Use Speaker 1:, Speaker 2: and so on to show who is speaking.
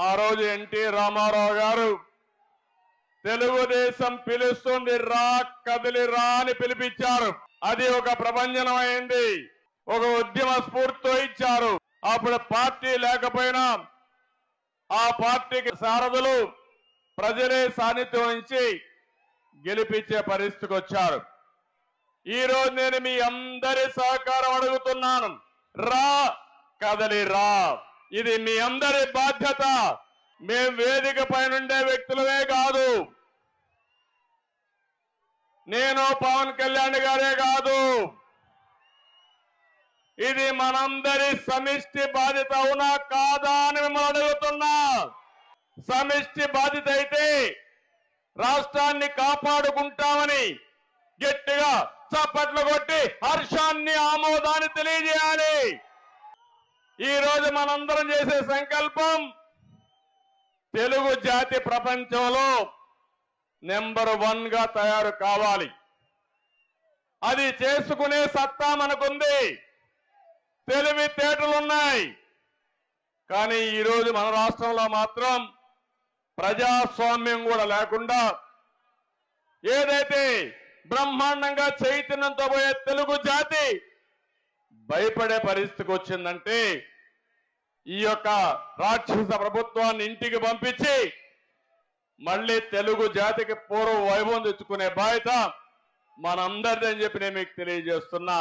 Speaker 1: ఆ రోజు ఎన్టీ రామారావు గారు తెలుగుదేశం పిలుస్తుంది రా కదిలి రా అని పిలిపించారు. అది ఒక ప్రభంజనం అయింది, ఒక ఉద్యమ స్ఫూర్తితో ఇచ్చారు. అప్పుడు పార్టీ లేకపోయినా ఆ పార్టీకి సారథులు ప్రజలే సాన్నిధ్యం వహించి గెలిపించే పరిస్థితికి వచ్చారు. ఈ రోజు నేను మీ అందరి సహకారం అడుగుతున్నాను. రా కదలి రా, ఇది మీ అందరి బాధ్యత. మేం వేదిక పైనుండే వ్యక్తులమే కాదు, నేను పవన్ కళ్యాణ్ గారే కాదు, ఇది మనందరి సమిష్టి బాధ్యత. అవునా కాదా అని మిమ్మల్ని అడుగుతున్నా. సమిష్టి బాధ్యత అయితే రాష్ట్రాన్ని కాపాడుకుంటామని గట్టిగా చప్పట్లు కొట్టి హర్షాన్ని ఆమోదాన్ని తెలియజేయాలి. ఈ రోజు మనందరం చేసే సంకల్పం తెలుగు జాతి ప్రపంచంలో నెంబర్ 1 గా తయారు కావాలి. అది చేసుకునే సత్తా మనకుంది, తెలివితేటలున్నాయి. కానీ ఈరోజు మన రాష్ట్రంలో మాత్రం ప్రజాస్వామ్యం కూడా లేకుండా ఏదైతే బ్రహ్మాండంగా చైతన్యంతో పోయే తెలుగు జాతి భయపడే పరిస్థితికి వచ్చిందంటే ఈ యొక్క రాక్షస ప్రభుత్వాన్ని ఇంటికి పంపించి మళ్ళీ తెలుగు జాతికి పూర్వ వైభవం తెచ్చుకునే బాధ్యత మనందరిదని చెప్పి నేను మీకు తెలియజేస్తున్నా.